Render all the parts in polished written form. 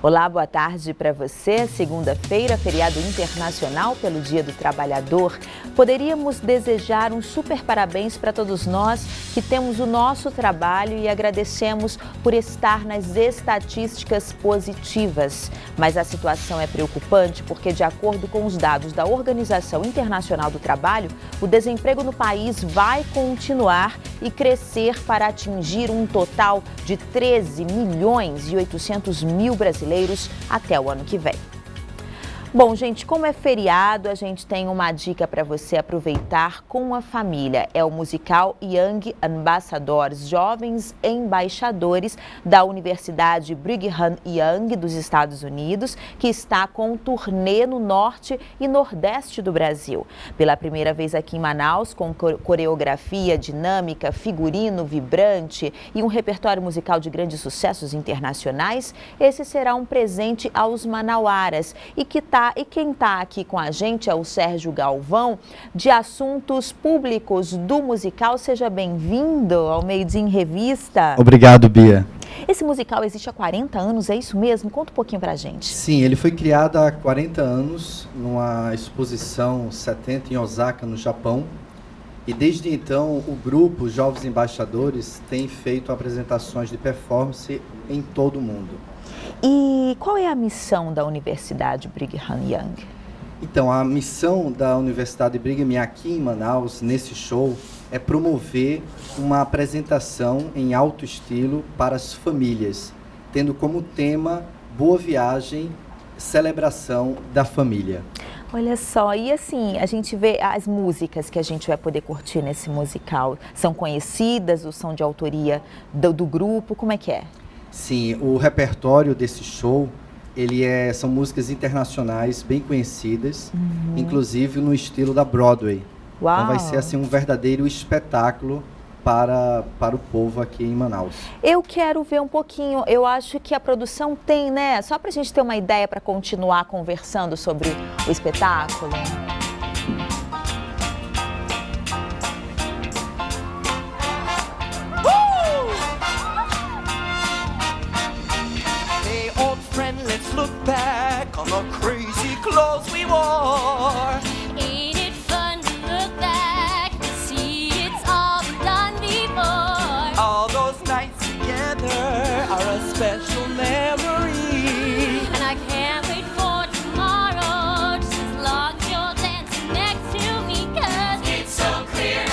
Olá, boa tarde para você. Segunda-feira, feriado internacional pelo Dia do Trabalhador. Poderíamos desejar um super parabéns para todos nós que temos o nosso trabalho e agradecemos por estar nas estatísticas positivas. Mas a situação é preocupante porque, de acordo com os dados da Organização Internacional do Trabalho, o desemprego no país vai continuar e crescer para atingir um total de 13 milhões e 800 mil brasileiros até o ano que vem. Bom, gente, como é feriado, a gente tem uma dica para você aproveitar com a família. É o musical Young Ambassadors, Jovens Embaixadores da Universidade Brigham Young dos Estados Unidos, que está com um turnê no norte e nordeste do Brasil. Pela primeira vez aqui em Manaus, com coreografia dinâmica, figurino vibrante e um repertório musical de grandes sucessos internacionais, esse será um presente aos manauaras e quem está aqui com a gente é o Sérgio Galvão, de Assuntos Públicos do musical. Seja bem-vindo ao Meio Dia em Revista. Obrigado, Bia. Esse musical existe há 40 anos, é isso mesmo? Conta um pouquinho pra gente. Sim, ele foi criado há 40 anos numa exposição 70 em Osaka, no Japão. E desde então, o grupo Jovens Embaixadores tem feito apresentações de performance em todo o mundo. E qual é a missão da Universidade Brigham Young? Então, a missão da Universidade Brigham Young aqui em Manaus, nesse show, é promover uma apresentação em alto estilo para as famílias, tendo como tema Boa Viagem, celebração da família. Olha só, e assim, a gente vê as músicas que a gente vai poder curtir nesse musical. São conhecidas ou são de autoria do grupo? Como é que é? Sim, o repertório desse show, são músicas internacionais bem conhecidas, inclusive no estilo da Broadway. Uau. Então vai ser assim um verdadeiro espetáculo para o povo aqui em Manaus. Eu quero ver um pouquinho, eu acho que a produção tem, né? Só para a gente ter uma ideia para continuar conversando sobre o espetáculo. Look back on the crazy clothes we wore. Ain't it fun to look back and see it's all been done before? All those nights together are a special memory. And I can't wait for tomorrow, just as long as you're dancing next to me. 'Cause it's so clear,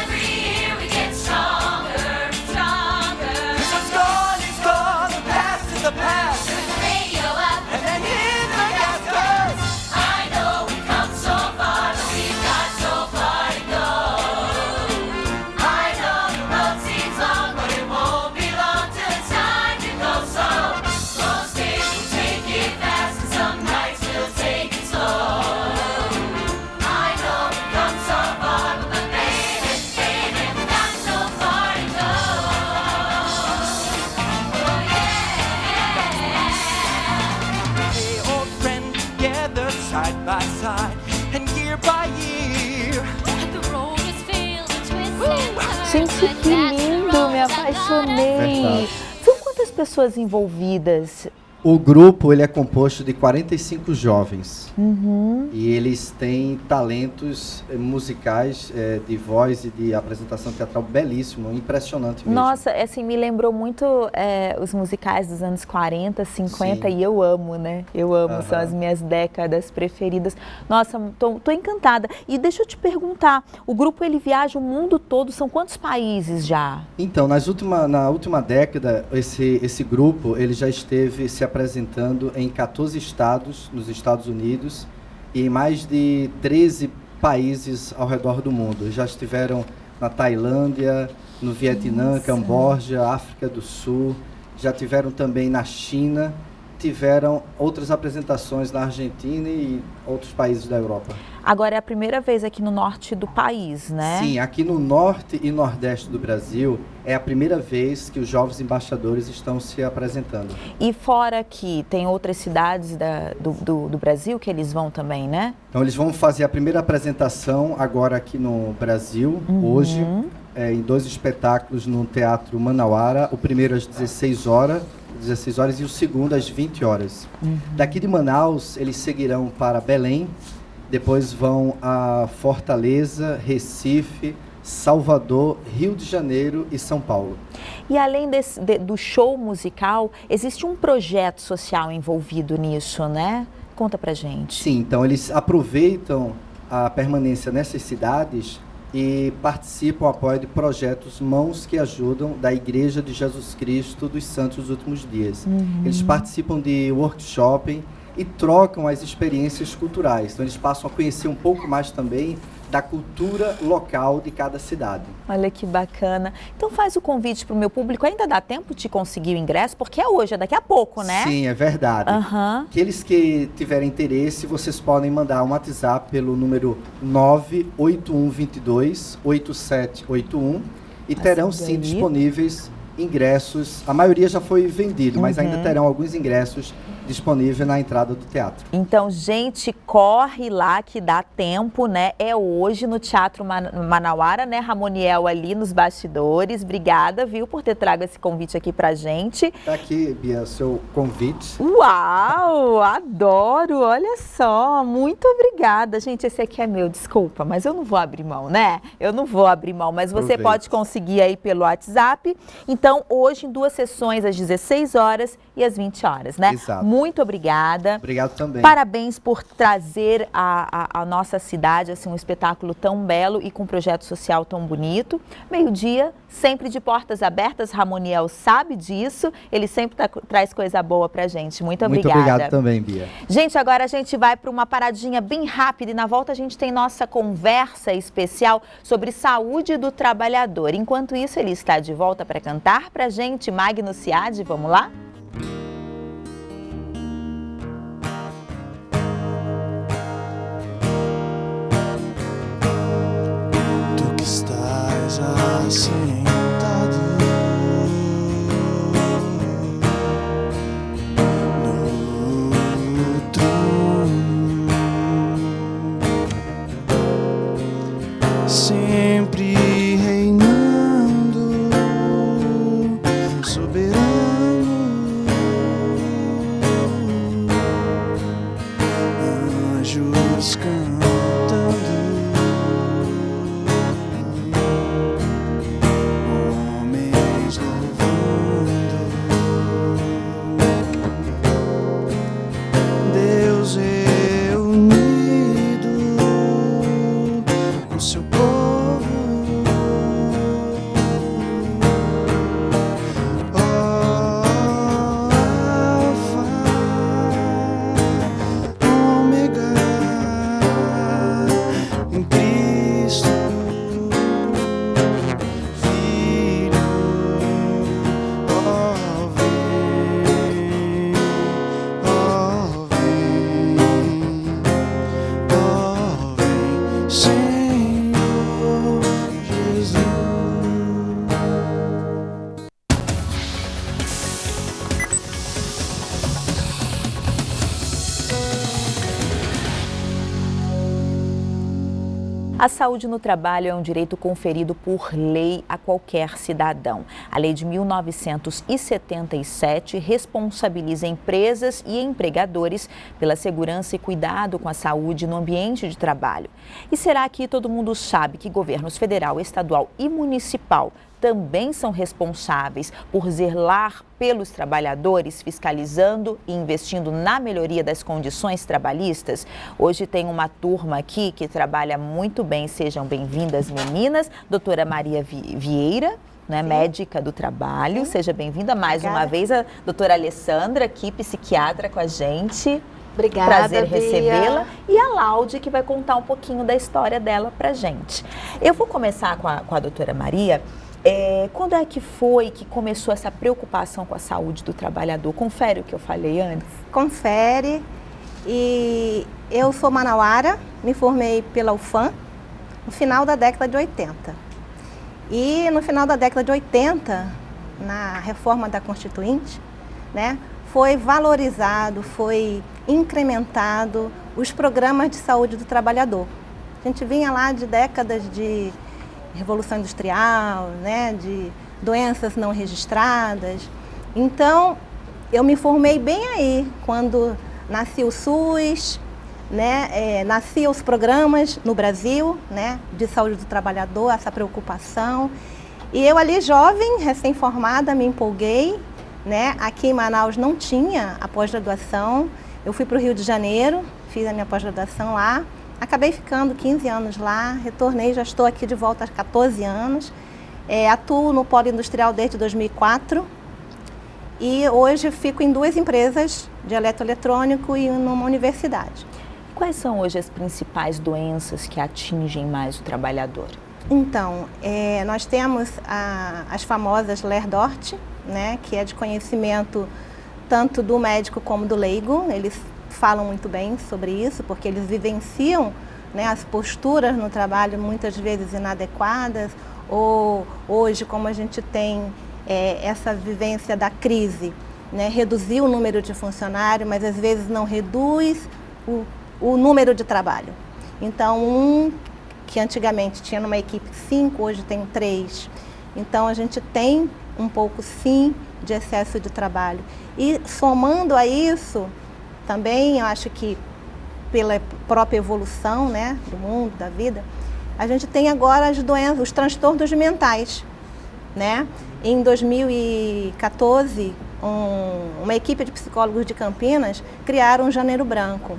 every year we get stronger and stronger. 'Cause what's gone is gone, the past is the past. Side by side and year by year. The road is filled with twists. Gente, que lindo, me apaixonei. Verdade. São quantas pessoas envolvidas? O grupo ele é composto de 45 jovens e eles têm talentos musicais, de voz e de apresentação teatral belíssimo, impressionante mesmo. Nossa, assim, me lembrou muito os musicais dos anos 40, 50. Sim. E eu amo, né? Eu amo, são as minhas décadas preferidas. Nossa, tô encantada. E deixa eu te perguntar, o grupo ele viaja o mundo todo, são quantos países já? Então, na última década, esse grupo ele já esteve se apresentando em 14 estados nos Estados Unidos e em mais de 13 países ao redor do mundo. Já estiveram na Tailândia, no Vietnã, Camboja, África do Sul, já tiveram também na China, tiveram outras apresentações na Argentina e outros países da Europa. Agora é a primeira vez aqui no norte do país, né? Sim, aqui no norte e nordeste do Brasil é a primeira vez que os Jovens Embaixadores estão se apresentando. E fora aqui, tem outras cidades do Brasil que eles vão também, né? Então eles vão fazer a primeira apresentação agora aqui no Brasil, hoje, em 2 espetáculos no Teatro Manauara. O primeiro às 16 horas, 16 horas, e o segundo às 20 horas. Daqui de Manaus, eles seguirão para Belém, depois vão a Fortaleza, Recife, Salvador, Rio de Janeiro e São Paulo. E além do show musical, existe um projeto social envolvido nisso, né? Conta pra gente. Sim, então eles aproveitam a permanência nessas cidades e participam, apoiam de projetos Mãos que Ajudam da Igreja de Jesus Cristo dos Santos dos Últimos Dias. Eles participam de workshop e trocam as experiências culturais. Então eles passam a conhecer um pouco mais também da cultura local de cada cidade. Olha que bacana. Então faz o convite para o meu público. Ainda dá tempo de conseguir o ingresso? Porque é hoje, é daqui a pouco, né? Sim, é verdade. Aqueles que tiverem interesse, vocês podem mandar um WhatsApp pelo número 981228781 e terão sim disponíveis ingressos. A maioria já foi vendido, mas ainda terão alguns ingressos disponíveis na entrada do teatro. Então, gente, corre lá que dá tempo, né? É hoje no Teatro Manauara, né? Ramoniel ali nos bastidores. Obrigada, viu, por ter trago esse convite aqui pra gente. Tá aqui, Bia, seu convite. Uau, adoro, olha só, muito obrigada. Gente, esse aqui é meu, desculpa, mas eu não vou abrir mão, né? Eu não vou abrir mão, mas você Aproveite. pode conseguir aí pelo WhatsApp. Então, hoje em 2 sessões, às 16 horas e às 20 horas, né? Exato. Muito obrigada. Obrigado também. Parabéns por trazer a nossa cidade, assim, um espetáculo tão belo e com um projeto social tão bonito. Meio-dia, sempre de portas abertas, Ramoniel sabe disso, ele sempre traz coisa boa pra gente. Muito obrigada. Muito obrigado também, Bia. Gente, agora a gente vai para uma paradinha bem rápida e na volta a gente tem nossa conversa especial sobre saúde do trabalhador. Enquanto isso, ele está de volta para cantar pra gente, Magno Ciad, vamos lá? Estás assentado no trono, sempre reinando, soberano, anjos cantando. A saúde no trabalho é um direito conferido por lei a qualquer cidadão. A lei de 1977 responsabiliza empresas e empregadores pela segurança e cuidado com a saúde no ambiente de trabalho. E será que todo mundo sabe que governos federal, estadual e municipal também são responsáveis por zelar pelos trabalhadores, fiscalizando e investindo na melhoria das condições trabalhistas? Hoje tem uma turma aqui que trabalha muito bem. Sejam bem-vindas, meninas. Doutora Maria Vieira, né, médica do trabalho. Seja bem-vinda mais uma vez. A doutora Alessandra, aqui, psiquiatra com a gente. Obrigada, Prazer Bia. recebê-la. E a Laude, que vai contar um pouquinho da história dela pra gente. Eu vou começar com a doutora Maria. Quando é que foi que começou essa preocupação com a saúde do trabalhador? Confere o que eu falei antes. Confere. E eu sou manauara, me formei pela UFAM no final da década de 80. E no final da década de 80, na reforma da Constituinte, né, foi valorizado, foi incrementado os programas de saúde do trabalhador. A gente vinha lá de décadas de Revolução Industrial, né, de doenças não registradas. Então, eu me formei bem aí, quando nascia o SUS, né? Nasciam os programas no Brasil, né? De saúde do trabalhador, essa preocupação. E eu ali jovem, recém-formada, me empolguei, né? Aqui em Manaus não tinha a pós-graduação. Eu fui para o Rio de Janeiro, fiz a minha pós-graduação lá. Acabei ficando 15 anos lá, retornei, já estou aqui de volta há 14 anos. Atuo no Polo Industrial desde 2004 e hoje fico em 2 empresas de eletroeletrônico e numa universidade. Quais são hoje as principais doenças que atingem mais o trabalhador? Então, nós temos as famosas Ler-Dort, né, que é de conhecimento tanto do médico como do leigo. Eles falam muito bem sobre isso, porque eles vivenciam, né, as posturas no trabalho muitas vezes inadequadas, ou hoje, como a gente tem essa vivência da crise, né, reduzir o número de funcionários, mas às vezes não reduz o número de trabalho. Então, que antigamente tinha numa equipe 5, hoje tem 3. Então, a gente tem um pouco, sim, de excesso de trabalho. E somando a isso, também, eu acho que pela própria evolução, né, do mundo, da vida, a gente tem agora as doenças, os transtornos mentais, né? Em 2014, uma equipe de psicólogos de Campinas criaram um Janeiro Branco.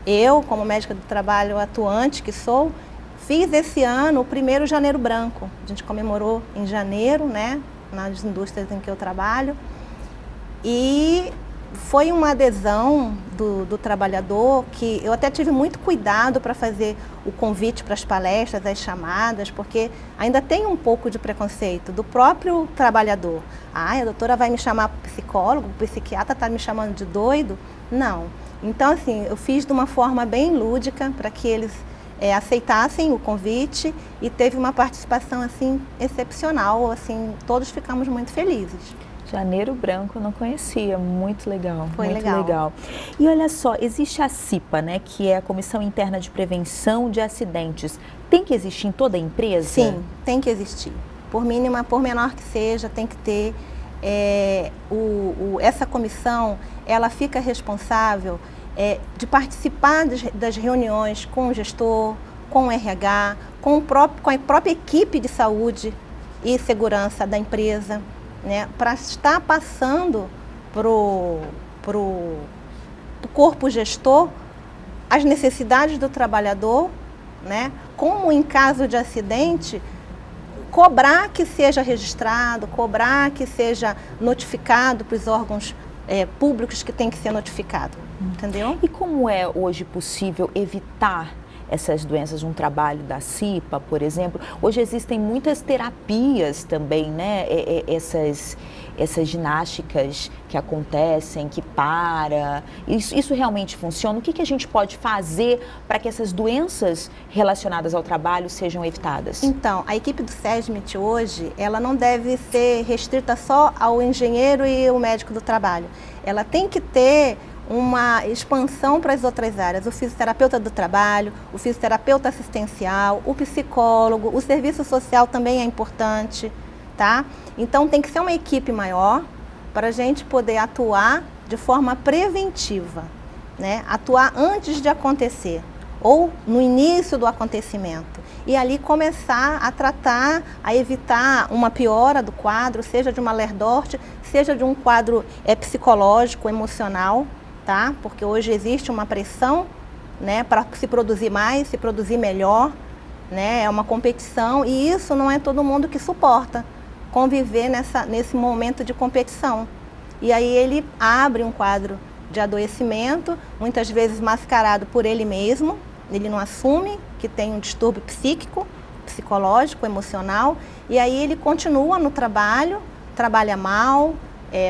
Eu, como médica do trabalho atuante que sou, fiz esse ano o primeiro Janeiro Branco. A gente comemorou em janeiro, né, nas indústrias em que eu trabalho. E foi uma adesão do trabalhador que eu até tive muito cuidado para fazer o convite para as palestras, as chamadas, porque ainda tem um pouco de preconceito do próprio trabalhador. Ah, a doutora vai me chamar psicólogo, o psiquiatra está me chamando de doido? Não. Então, assim, eu fiz de uma forma bem lúdica para que eles aceitassem o convite e teve uma participação, assim, excepcional, assim, todos ficamos muito felizes. Janeiro Branco eu não conhecia, muito legal. Foi muito legal. E olha só, existe a CIPA, né, que é a Comissão Interna de Prevenção de Acidentes. Tem que existir em toda a empresa? Sim, tem que existir. Por mínima, por menor que seja, tem que ter. Essa comissão, ela fica responsável de participar das reuniões com o gestor, com o RH, com a própria equipe de saúde e segurança da empresa, né, para estar passando para o corpo gestor as necessidades do trabalhador, né, como em caso de acidente, cobrar que seja registrado, cobrar que seja notificado para os órgãos públicos que tem que ser notificado, entendeu? E como é hoje possível evitar essas doenças, um trabalho da CIPA, por exemplo? Hoje existem muitas terapias também, né? Essas ginásticas que acontecem, que para. Isso realmente funciona? O que a gente pode fazer para que essas doenças relacionadas ao trabalho sejam evitadas? Então, a equipe do SESMIT hoje, ela não deve ser restrita só ao engenheiro e ao médico do trabalho. Ela tem que ter uma expansão para as outras áreas, o fisioterapeuta do trabalho, o fisioterapeuta assistencial, o psicólogo, o serviço social também é importante, tá? Então tem que ser uma equipe maior para a gente poder atuar de forma preventiva, né? Atuar antes de acontecer ou no início do acontecimento e ali começar a tratar, a evitar uma piora do quadro, seja de uma Ler-Dort, seja de um quadro psicológico, emocional, tá? Porque hoje existe uma pressão, né, para se produzir mais, se produzir melhor, né? É uma competição e isso não é todo mundo que suporta conviver nesse momento de competição. E aí ele abre um quadro de adoecimento, muitas vezes mascarado por ele mesmo, ele não assume que tem um distúrbio psíquico, psicológico, emocional, e aí ele continua no trabalho, trabalha mal,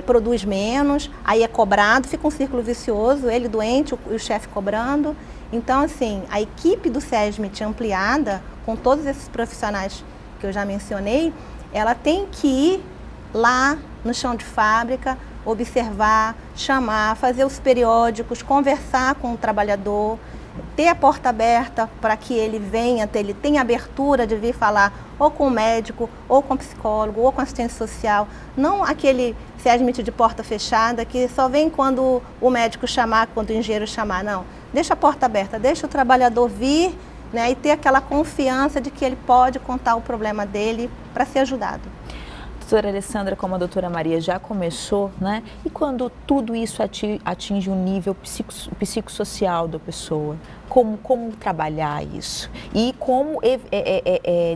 produz menos, aí é cobrado, fica um círculo vicioso, ele doente, o chefe cobrando. Então, assim, a equipe do SESMIT ampliada, com todos esses profissionais que eu já mencionei, ela tem que ir lá no chão de fábrica, observar, chamar, fazer os periódicos, conversar com o trabalhador, ter a porta aberta para que ele venha, ele tenha abertura de vir falar ou com o médico, ou com o psicólogo, ou com a assistente social. Não aquele se admite de porta fechada, que só vem quando o médico chamar, quando o engenheiro chamar, não. Deixa a porta aberta, deixa o trabalhador vir, né, e ter aquela confiança de que ele pode contar o problema dele para ser ajudado. Doutora Alessandra, como a doutora Maria já começou, né? E quando tudo isso atinge um nível psicossocial da pessoa, como trabalhar isso? E como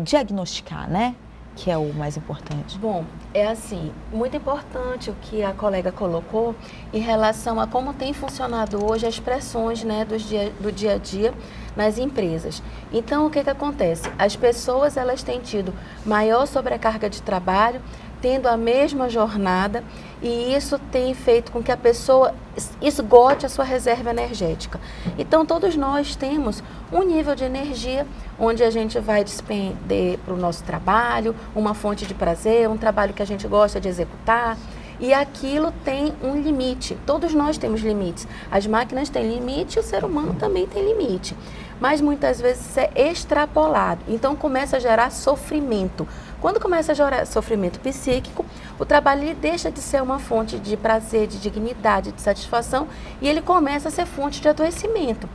diagnosticar, né? Que é o mais importante. Bom, é assim, muito importante o que a colega colocou em relação a como tem funcionado hoje as pressões, né, do dia a dia nas empresas. Então, o que acontece? As pessoas, elas têm tido maior sobrecarga de trabalho, tendo a mesma jornada, e isso tem feito com que a pessoa esgote a sua reserva energética. Então, todos nós temos um nível de energia onde a gente vai despender para o nosso trabalho, uma fonte de prazer, um trabalho que a gente gosta de executar, e aquilo tem um limite. Todos nós temos limites. As máquinas têm limite e o ser humano também tem limite. Mas muitas vezes isso é extrapolado, então começa a gerar sofrimento. Quando começa a gerar sofrimento psíquico, o trabalho ele deixa de ser uma fonte de prazer, de dignidade, de satisfação, e ele começa a ser fonte de adoecimento.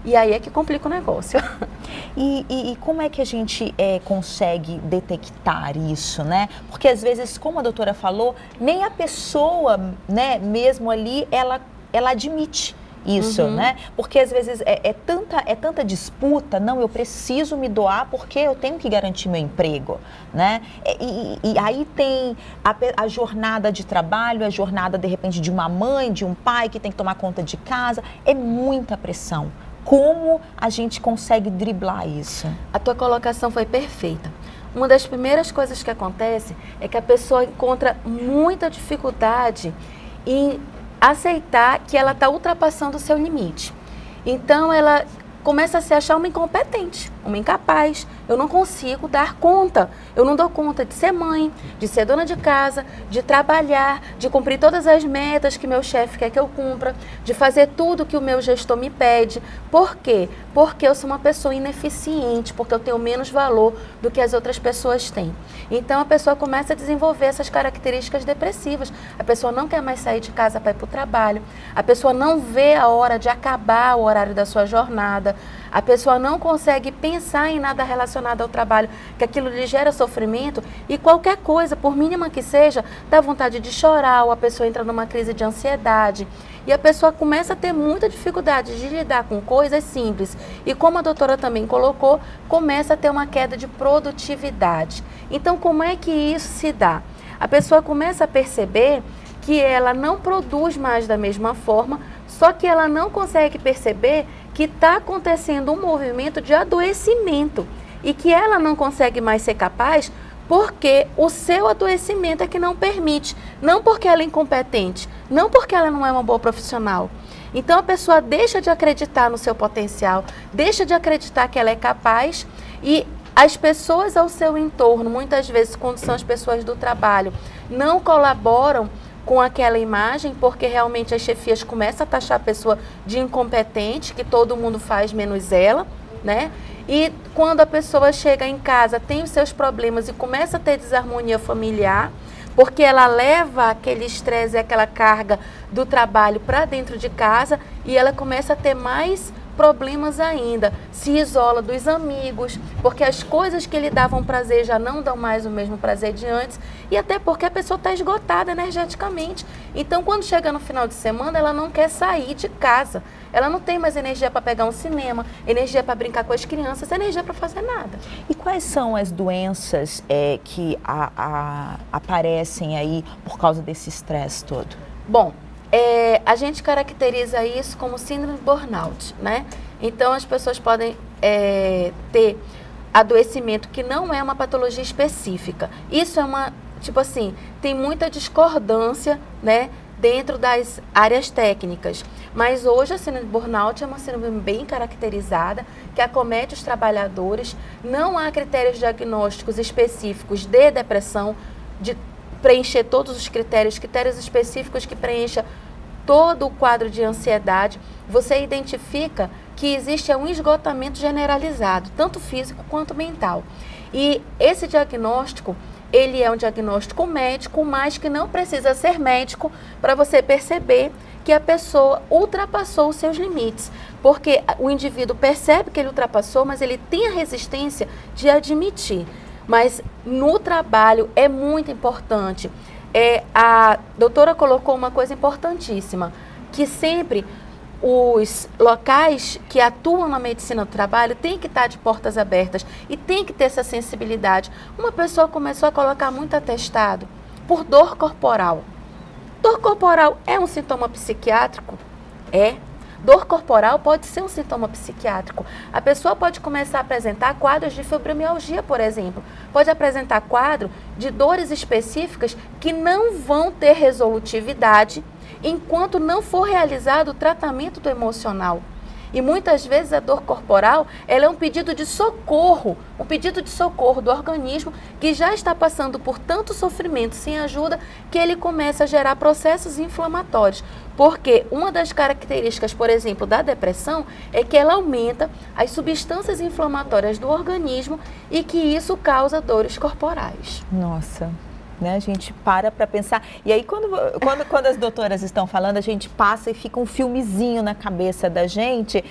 E aí é que complica o negócio. E como é que a gente consegue detectar isso, né? Porque às vezes, como a doutora falou, nem a pessoa, né, mesmo ali, ela admite isso, né? Porque às vezes é tanta disputa, não, eu preciso me doar porque eu tenho que garantir meu emprego, né? E aí tem a jornada de trabalho, a jornada, de repente, de uma mãe, de um pai que tem que tomar conta de casa, é muita pressão. Como a gente consegue driblar isso? A tua colocação foi perfeita. Uma das primeiras coisas que acontece é que a pessoa encontra muita dificuldade em aceitar que ela está ultrapassando o seu limite. Então, ela começa a se achar uma incompetente, uma incapaz. Eu não consigo dar conta. Eu não dou conta de ser mãe, de ser dona de casa, de trabalhar, de cumprir todas as metas que meu chefe quer que eu cumpra, de fazer tudo que o meu gestor me pede. Por quê? Porque eu sou uma pessoa ineficiente, porque eu tenho menos valor do que as outras pessoas têm. Então, a pessoa começa a desenvolver essas características depressivas. A pessoa não quer mais sair de casa para ir para o trabalho. A pessoa não vê a hora de acabar o horário da sua jornada. A pessoa não consegue pensar em nada relacionado ao trabalho, que aquilo lhe gera sofrimento, e qualquer coisa, por mínima que seja, dá vontade de chorar, ou a pessoa entra numa crise de ansiedade. E a pessoa começa a ter muita dificuldade de lidar com coisas simples. E como a doutora também colocou, começa a ter uma queda de produtividade. Então, como é que isso se dá? A pessoa começa a perceber que ela não produz mais da mesma forma, só que ela não consegue perceber que está acontecendo um movimento de adoecimento e que ela não consegue mais ser capaz porque o seu adoecimento é que não permite, não porque ela é incompetente, não porque ela não é uma boa profissional. Então a pessoa deixa de acreditar no seu potencial, deixa de acreditar que ela é capaz, e as pessoas ao seu entorno, muitas vezes quando são as pessoas do trabalho, não colaboram com aquela imagem, porque realmente as chefias começam a taxar a pessoa de incompetente, que todo mundo faz menos ela, né? E quando a pessoa chega em casa, tem os seus problemas e começa a ter desarmonia familiar, porque ela leva aquele estresse e aquela carga do trabalho para dentro de casa, e ela começa a ter mais problemas ainda, se isola dos amigos, porque as coisas que lhe davam prazer já não dão mais o mesmo prazer de antes, e até porque a pessoa está esgotada energeticamente. Então, quando chega no final de semana, ela não quer sair de casa, ela não tem mais energia para pegar um cinema, energia para brincar com as crianças, energia para fazer nada. E quais são as doenças que aparecem aí por causa desse estresse todo? Bom, a gente caracteriza isso como síndrome de burnout, né? Então, as pessoas podem ter adoecimento que não é uma patologia específica. Isso é uma, tipo assim, tem muita discordância, né, dentro das áreas técnicas. Mas hoje a síndrome de burnout é uma síndrome bem caracterizada, que acomete os trabalhadores. Não há critérios diagnósticos específicos de depressão, de preencher todos os critérios específicos que preencha todo o quadro de ansiedade, você identifica que existe um esgotamento generalizado, tanto físico quanto mental. E esse diagnóstico, ele é um diagnóstico médico, mas que não precisa ser médico para você perceber que a pessoa ultrapassou os seus limites. Porque o indivíduo percebe que ele ultrapassou, mas ele tem a resistência de admitir. Mas no trabalho é muito importante. A doutora colocou uma coisa importantíssima, que sempre os locais que atuam na medicina do trabalho têm que estar de portas abertas e tem que ter essa sensibilidade. Uma pessoa começou a colocar muito atestado por dor corporal. Dor corporal é um sintoma psiquiátrico? É. Dor corporal pode ser um sintoma psiquiátrico. A pessoa pode começar a apresentar quadros de fibromialgia, por exemplo. Pode apresentar quadro de dores específicas que não vão ter resolutividade enquanto não for realizado o tratamento do emocional. E muitas vezes a dor corporal, ela é um pedido de socorro do organismo que já está passando por tanto sofrimento sem ajuda que ele começa a gerar processos inflamatórios. Porque uma das características, por exemplo, da depressão é que ela aumenta as substâncias inflamatórias do organismo e que isso causa dores corporais. Nossa, né? A gente para pensar. E aí, quando as doutoras estão falando, a gente passa e fica um filmezinho na cabeça da gente,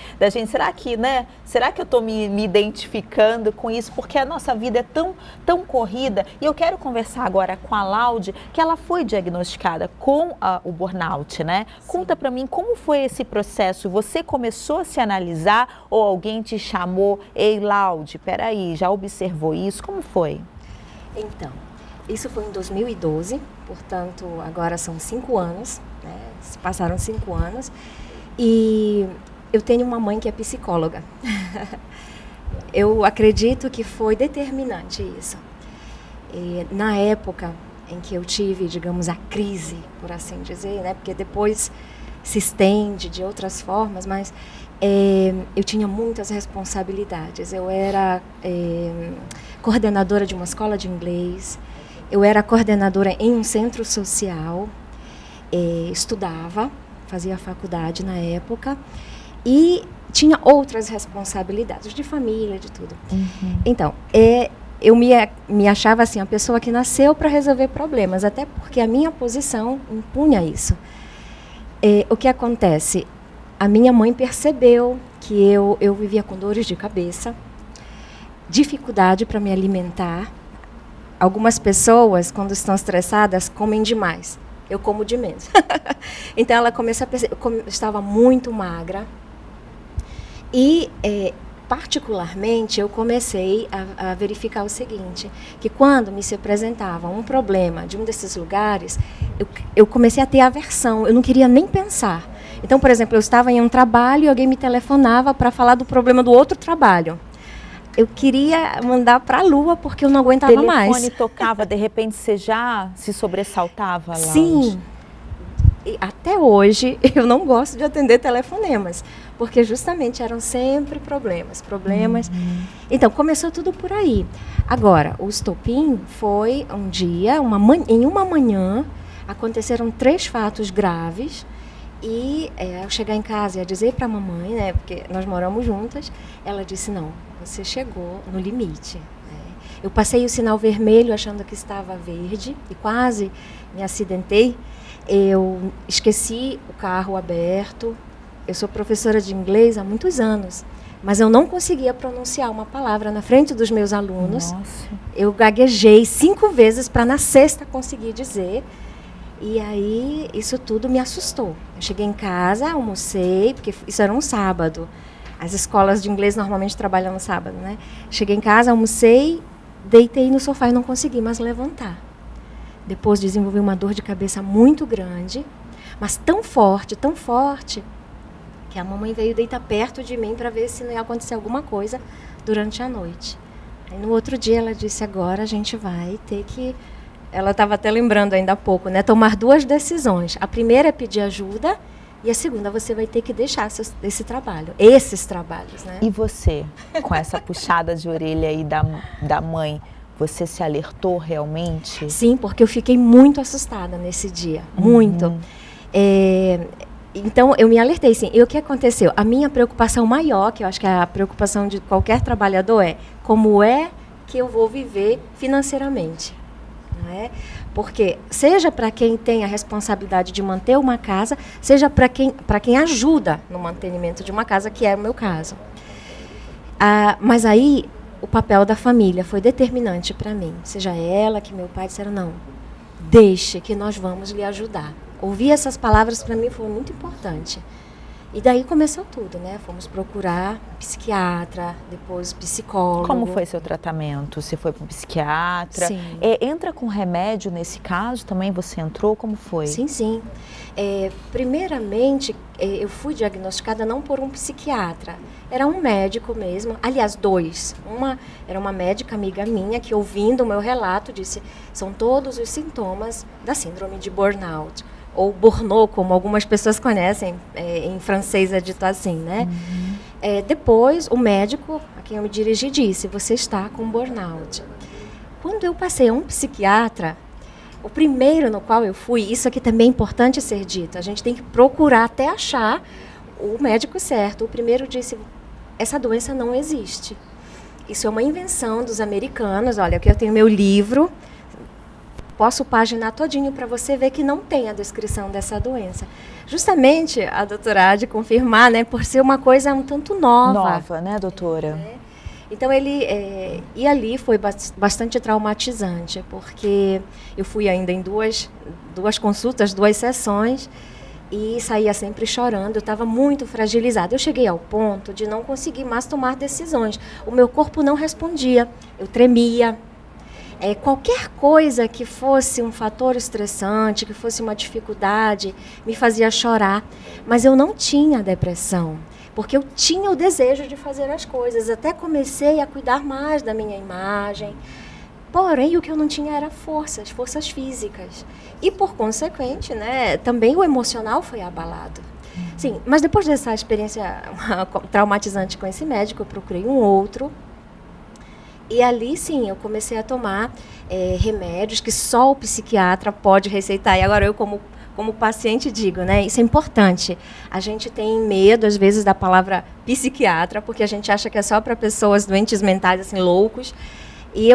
será que, né? Será que eu estou me identificando com isso? Porque a nossa vida é tão corrida. E eu quero conversar agora com a Laude, que ela foi diagnosticada com o burnout, né? Sim. Conta para mim como foi esse processo. Você começou a se analisar ou alguém te chamou? Ei, Laude, peraí, já observou isso? Como foi? Então, isso foi em 2012, portanto, agora são 5 anos, né? Se passaram 5 anos, e eu tenho uma mãe que é psicóloga. Eu acredito que foi determinante isso. E na época em que eu tive, digamos, a crise, por assim dizer, né? Porque depois se estende de outras formas, mas eu tinha muitas responsabilidades. Eu era coordenadora de uma escola de inglês, eu era coordenadora em um centro social, estudava, fazia faculdade na época e tinha outras responsabilidades de família, de tudo. Uhum. Então, eu me achava assim, a pessoa que nasceu para resolver problemas, até porque a minha posição impunha isso. O que acontece? A minha mãe percebeu que eu vivia com dores de cabeça, dificuldade para me alimentar. Algumas pessoas, quando estão estressadas, comem demais. Eu como de menos. Então, ela começou a perceber, eu estava muito magra. E, particularmente, eu comecei a verificar o seguinte, que quando me se apresentava um problema de um desses lugares, eu comecei a ter aversão, eu não queria nem pensar. Então, por exemplo, eu estava em um trabalho e alguém me telefonava para falar do problema do outro trabalho. Eu queria mandar para a lua porque eu não aguentava mais. O telefone tocava, de repente você já se sobressaltava lá? Sim. E até hoje eu não gosto de atender telefonemas, porque justamente eram sempre problemas. Uhum. Então, começou tudo por aí. Agora, o estopim foi um dia, em uma manhã, aconteceram 3 fatos graves. E ao chegar em casa e a dizer para a mamãe, né, porque nós moramos juntas, ela disse, não, você chegou no limite. Eu passei o sinal vermelho achando que estava verde e quase me acidentei. Eu esqueci o carro aberto. Eu sou professora de inglês há muitos anos, mas eu não conseguia pronunciar uma palavra na frente dos meus alunos. Nossa. Eu gaguejei 5 vezes para na 6ª conseguir dizer. E aí, isso tudo me assustou. Eu cheguei em casa, almocei, porque isso era um sábado. As escolas de inglês normalmente trabalham no sábado, né? Cheguei em casa, almocei, deitei no sofá e não consegui mais levantar. Depois desenvolvi uma dor de cabeça muito grande, mas tão forte, que a mamãe veio deitar perto de mim para ver se não ia acontecer alguma coisa durante a noite. Aí, no outro dia, ela disse, agora a gente vai ter que... Ela estava até lembrando ainda há pouco, né? Tomar 2 decisões. A primeira é pedir ajuda e a segunda você vai ter que deixar esses trabalhos, né? E você, com essa puxada de orelha aí da mãe, você se alertou realmente? Sim, porque eu fiquei muito assustada nesse dia, muito. Então, eu me alertei, sim. E o que aconteceu? A minha preocupação maior, que eu acho que é a preocupação de qualquer trabalhador, é como é que eu vou viver financeiramente. Não é? Porque, seja para quem tem a responsabilidade de manter uma casa, seja para quem ajuda no mantenimento de uma casa, que é o meu caso. Mas aí, o papel da família foi determinante para mim. Seja ela, que meu pai disseram, não, deixe que nós vamos lhe ajudar. Ouvir essas palavras para mim foi muito importante. E daí começou tudo, né? Fomos procurar psiquiatra, depois psicólogo. Como foi seu tratamento? Você foi para um psiquiatra? Sim. Entra com remédio nesse caso? Também você entrou? Como foi? Sim, sim. Primeiramente, eu fui diagnosticada não por um psiquiatra. Era um médico mesmo. Aliás, 2. Uma era uma médica amiga minha que, ouvindo o meu relato, disse: são todos os sintomas da síndrome de burnout. Ou burnout, como algumas pessoas conhecem, em francês é dito assim, né? Uhum. Depois, o médico a quem eu me dirigi disse: você está com burnout. Quando eu passei a um psiquiatra, o primeiro no qual eu fui, isso aqui também é importante ser dito, a gente tem que procurar até achar o médico certo. O primeiro disse: essa doença não existe. Isso é uma invenção dos americanos. Olha, aqui eu tenho meu livro, posso paginar todinho para você ver que não tem a descrição dessa doença. Justamente a doutora há de confirmar, né, por ser uma coisa um tanto nova. Nova, né, doutora? Então, e ali foi bastante traumatizante, porque eu fui ainda em duas consultas, 2 sessões, e saía sempre chorando. Eu estava muito fragilizada. Eu cheguei ao ponto de não conseguir mais tomar decisões. O meu corpo não respondia, eu tremia. Qualquer coisa que fosse um fator estressante, que fosse uma dificuldade, me fazia chorar. Mas eu não tinha depressão, porque eu tinha o desejo de fazer as coisas. Até comecei a cuidar mais da minha imagem. Porém, o que eu não tinha era forças físicas. E, por consequente, né, também o emocional foi abalado. Sim, mas depois dessa experiência traumatizante com esse médico, eu procurei um outro. E ali, sim, eu comecei a tomar remédios que só o psiquiatra pode receitar. E agora eu, como paciente, digo, né, isso é importante. A gente tem medo, às vezes, da palavra psiquiatra, porque a gente acha que é só para pessoas doentes mentais, assim, loucos. E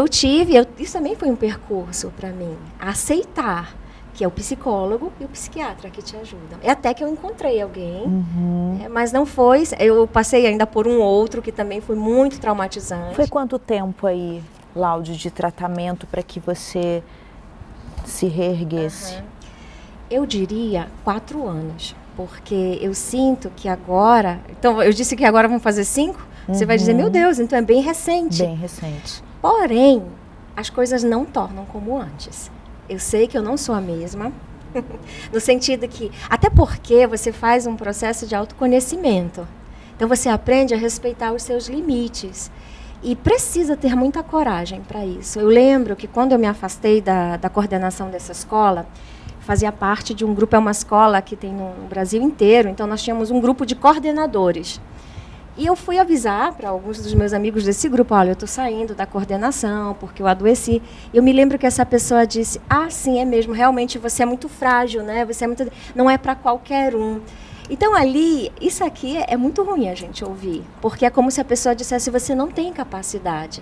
isso também foi um percurso para mim, aceitar que é o psicólogo e o psiquiatra que te ajudam. Até que eu encontrei alguém, mas não foi. Eu passei ainda por um outro que também foi muito traumatizante. Foi quanto tempo aí, Láudia, de tratamento para que você se reerguesse? Eu diria 4 anos, porque eu sinto que agora... Então, eu disse que agora vão fazer 5, você vai dizer, meu Deus, então é bem recente. Bem recente. Porém, as coisas não tornam como antes. Eu sei que eu não sou a mesma, no sentido que... Até porque você faz um processo de autoconhecimento. Então, você aprende a respeitar os seus limites. E precisa ter muita coragem para isso. Eu lembro que quando eu me afastei da coordenação dessa escola, fazia parte de um grupo, é uma escola que tem no Brasil inteiro, então nós tínhamos um grupo de coordenadores. E eu fui avisar para alguns dos meus amigos desse grupo: olha, eu estou saindo da coordenação porque eu adoeci. Eu me lembro que essa pessoa disse: ah, sim, é mesmo, realmente você é muito frágil, né? Você é muito... não é para qualquer um. Então, ali, isso aqui é muito ruim a gente ouvir, porque é como se a pessoa dissesse: você não tem capacidade.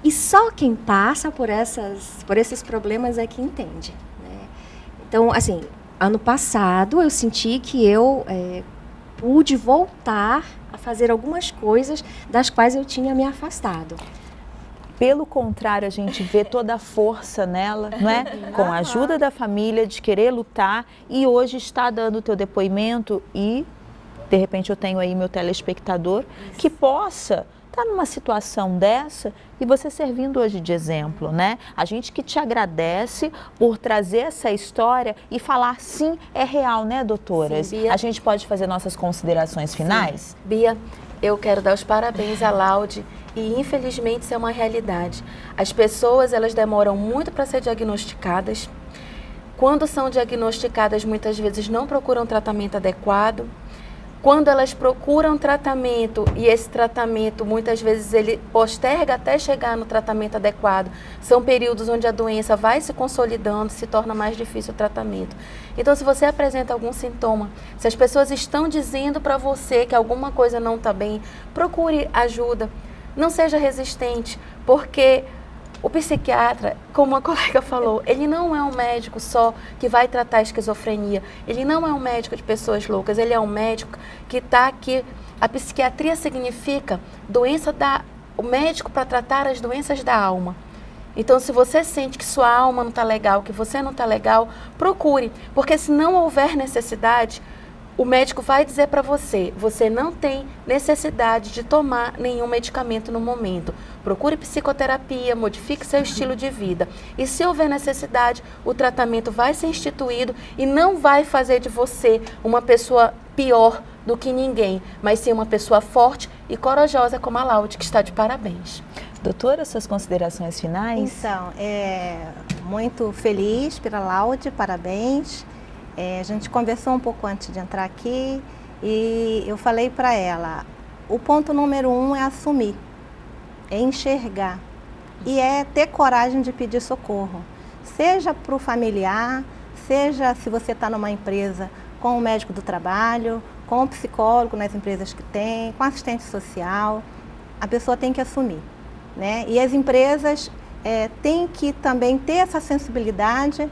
E só quem passa por esses problemas é que entende, né? Então, assim, ano passado eu senti que eu pude voltar a fazer algumas coisas das quais eu tinha me afastado. Pelo contrário, a gente vê toda a força nela, não é? Com a ajuda da família, de querer lutar, e hoje está dando o teu depoimento e, de repente, eu tenho aí meu telespectador que possa estar numa situação dessa e você servindo hoje de exemplo, né? A gente que te agradece por trazer essa história e falar, sim, é real, né, doutoras? Sim, Bia. A gente pode fazer nossas considerações finais? Sim. Bia, eu quero dar os parabéns à Laude. E, infelizmente, isso é uma realidade. As pessoas, elas demoram muito para ser diagnosticadas. Quando são diagnosticadas, muitas vezes não procuram tratamento adequado. quando elas procuram tratamento e esse tratamento muitas vezes ele posterga até chegar no tratamento adequado, são períodos onde a doença vai se consolidando, se torna mais difícil o tratamento. Então, se você apresenta algum sintoma, se as pessoas estão dizendo para você que alguma coisa não está bem, procure ajuda, não seja resistente, porque o psiquiatra, como a colega falou, ele não é um médico só que vai tratar a esquizofrenia, ele não é um médico de pessoas loucas, ele é um médico que está aqui. A psiquiatria significa o médico para tratar as doenças da alma. Então, se você sente que sua alma não está legal, que você não está legal, procure, porque se não houver necessidade, o médico vai dizer para você, você não tem necessidade de tomar nenhum medicamento no momento. Procure psicoterapia, modifique seu estilo de vida. E se houver necessidade, o tratamento vai ser instituído e não vai fazer de você uma pessoa pior do que ninguém, mas sim uma pessoa forte e corajosa como a Laude, que está de parabéns. Doutora, suas considerações finais? Então, muito feliz pela Laude, parabéns. A gente conversou um pouco antes de entrar aqui e eu falei para ela, o ponto número 1 é assumir, é enxergar e é ter coragem de pedir socorro. Seja para o familiar, seja se você está numa empresa com o médico do trabalho, com o psicólogo nas empresas que tem, com assistente social, a pessoa tem que assumir, né? E as empresas têm que também ter essa sensibilidade,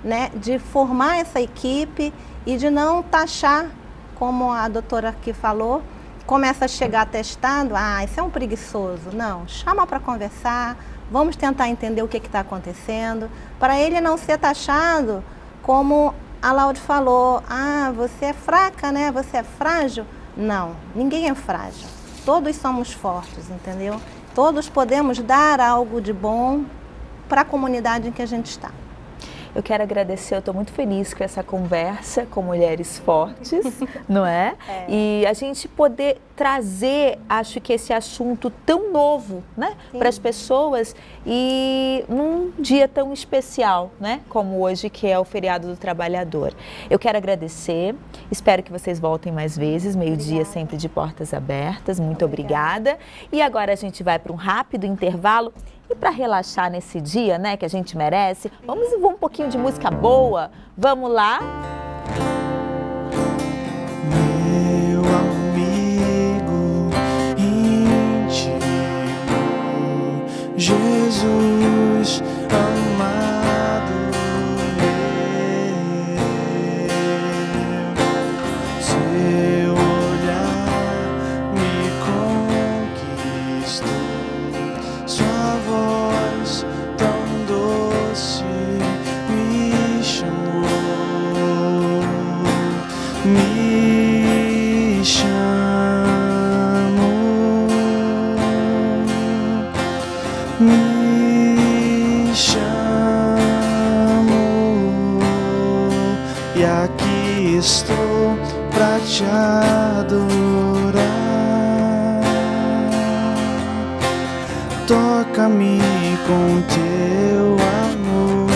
né, de formar essa equipe e de não taxar, como a doutora aqui falou, começa a chegar testando, isso é um preguiçoso. Não, chama para conversar, vamos tentar entender o que está acontecendo, para ele não ser taxado como a Laude falou, você é fraca, né? Você é frágil. Não, ninguém é frágil, todos somos fortes, entendeu? Todos podemos dar algo de bom para a comunidade em que a gente está. Eu quero agradecer, eu estou muito feliz com essa conversa com mulheres fortes, não é? E a gente poder trazer, acho que esse assunto tão novo, né, para as pessoas e num dia tão especial, né, como hoje, que é o Feriado do Trabalhador. Eu quero agradecer, espero que vocês voltem mais vezes, meio-dia sempre de portas abertas, muito obrigada. E agora a gente vai para um rápido intervalo. E para relaxar nesse dia, né, que a gente merece, vamos ouvir um pouquinho de música boa? Vamos lá? Meu amigo íntimo, Jesus amado meu, seu olhar me conquistou. Sua voz tão doce me chamou, me chamou, me chamou, e aqui estou pra te adorar. Toca-me com teu amor,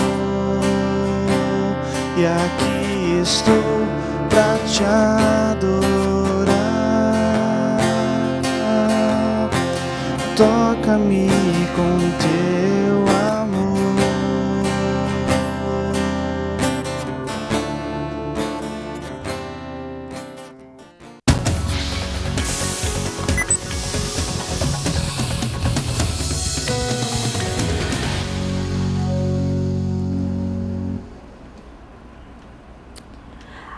e aqui estou pra te adorar. Toca-me com teu amor.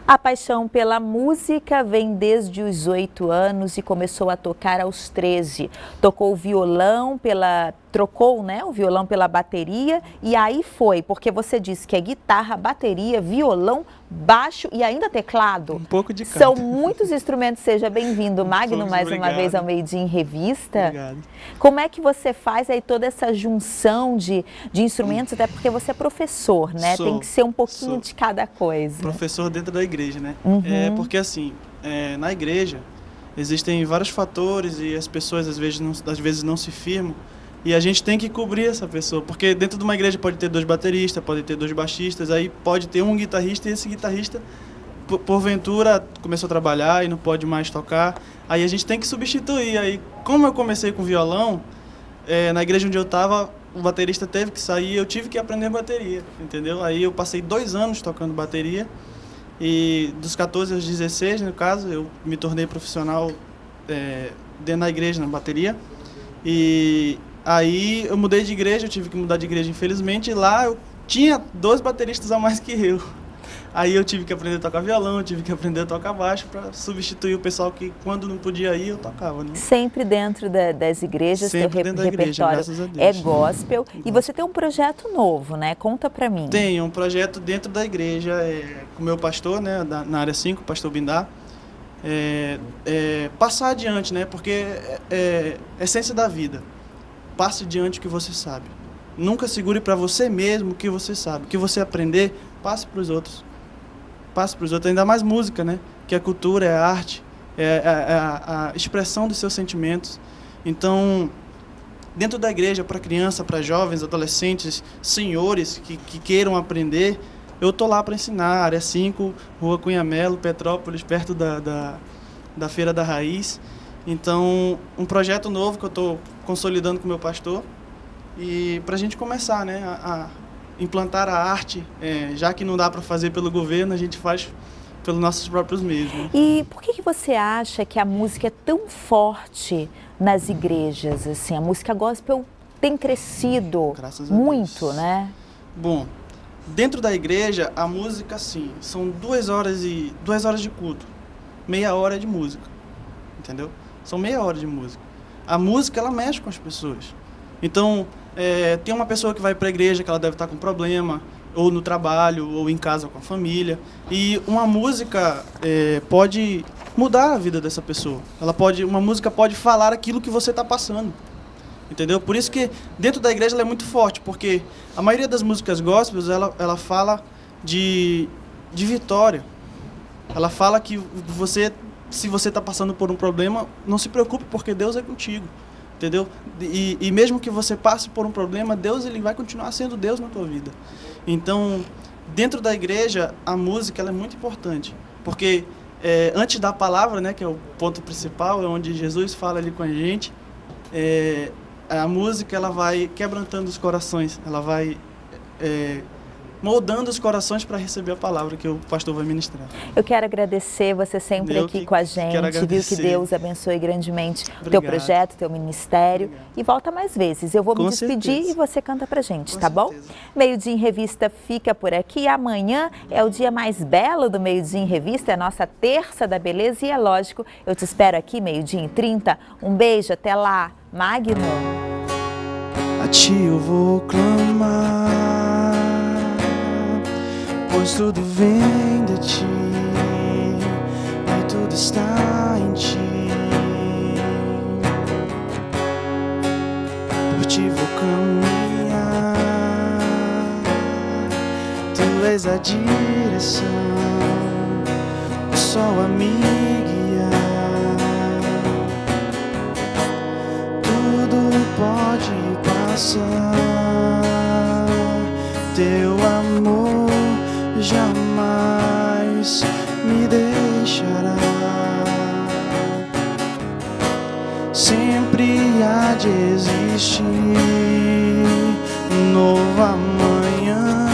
A paixão pela música vem desde os 8 anos e começou a tocar aos 13. Trocou o violão pela bateria e aí foi, porque você disse que é guitarra, bateria, violão, baixo e ainda teclado. Um pouco de cada. São muitos instrumentos. Seja bem-vindo, Magno, mais Obrigado. uma vez ao Meio Dia em Revista. Obrigado. Como é que você faz aí toda essa junção de instrumentos, até porque você é professor, né? Tem que ser um pouquinho de cada coisa. Professor dentro da igreja, né? Porque assim, na igreja existem vários fatores e as pessoas às vezes não se firmam. E a gente tem que cobrir essa pessoa, porque dentro de uma igreja pode ter 2 bateristas, pode ter 2 baixistas, aí pode ter um guitarrista e esse guitarrista porventura começou a trabalhar e não pode mais tocar, aí a gente tem que substituir. Aí, como eu comecei com violão, na igreja onde eu estava, o baterista teve que sair, eu tive que aprender bateria, entendeu? Aí eu passei 2 anos tocando bateria, e dos 14 aos 16, no caso, eu me tornei profissional dentro da igreja, na bateria. E aí eu mudei de igreja, eu tive que mudar de igreja, infelizmente, e lá eu tinha 2 bateristas a mais que eu. Aí eu tive que aprender a tocar violão, tive que aprender a tocar baixo para substituir o pessoal que, quando não podia ir, eu tocava, né? Sempre dentro das igrejas, Sempre teu dentro da igreja, repertório graças a Deus. é gospel. E você tem um projeto novo, né? Conta para mim. Tem um projeto dentro da igreja, com o meu pastor, né, na área 5, o pastor Bindar. Passar adiante, né? Porque é a essência da vida. Passe adiante o que você sabe. Nunca segure para você mesmo o que você sabe. O que você aprender, passe para os outros. Passe para os outros, ainda mais música, né? Que a cultura, é a arte, é a expressão dos seus sentimentos. Então, dentro da igreja, para criança, para jovens, adolescentes, senhores que queiram aprender, eu estou lá para ensinar. Área 5, Rua Cunha Melo, Petrópolis, perto da Feira da Raiz. Então, um projeto novo que eu estou consolidando com o meu pastor, e para a gente começar, né, a implantar a arte, já que não dá para fazer pelo governo, a gente faz pelos nossos próprios meios, né? E por que você acha que a música é tão forte nas igrejas? Assim, a música gospel tem crescido muito, Deus, né? Bom, dentro da igreja, a música, sim, são 2 horas de culto, meia hora de música, entendeu? São meia hora de música. A música, ela mexe com as pessoas. Então, tem uma pessoa que vai para a igreja que ela deve estar com problema, ou no trabalho, ou em casa com a família, e uma música pode mudar a vida dessa pessoa. Uma música pode falar aquilo que você está passando, entendeu? Por isso que dentro da igreja ela é muito forte, porque a maioria das músicas gospels, ela fala de vitória. Ela fala que se você está passando por um problema, não se preocupe, porque Deus é contigo. Entendeu? E mesmo que você passe por um problema, Deus, ele vai continuar sendo Deus na tua vida. Então, dentro da igreja, a música, ela é muito importante. Porque antes da palavra, né, que é o ponto principal, é onde Jesus fala ali com a gente, a música, ela vai quebrantando os corações, ela vai moldando os corações para receber a palavra que o pastor vai ministrar. Eu quero agradecer você sempre aqui com a gente, viu? Que Deus abençoe grandemente o teu projeto, teu ministério. Obrigado. E volta mais vezes. Eu vou me despedir e você canta pra gente, tá bom? Meio-dia em Revista fica por aqui. Amanhã é o dia mais belo do Meio-dia em Revista, é a nossa terça da beleza e é lógico, eu te espero aqui, 12h30. Um beijo, até lá. Magno. A ti eu vou clamar, pois tudo vem de ti e tudo está em ti. Por ti vou caminhar, tu és a direção, o sol a me guiar. Tudo pode passar, teu amor jamais me deixará. Sempre há de existir um novo amanhã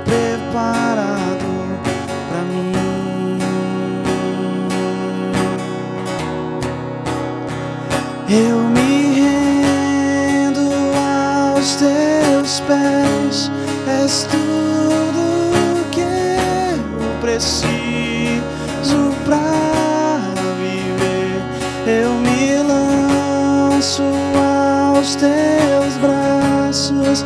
preparado pra mim. Eu me rendo aos teus pés, és tudo que eu preciso pra viver. Eu me lanço aos teus braços,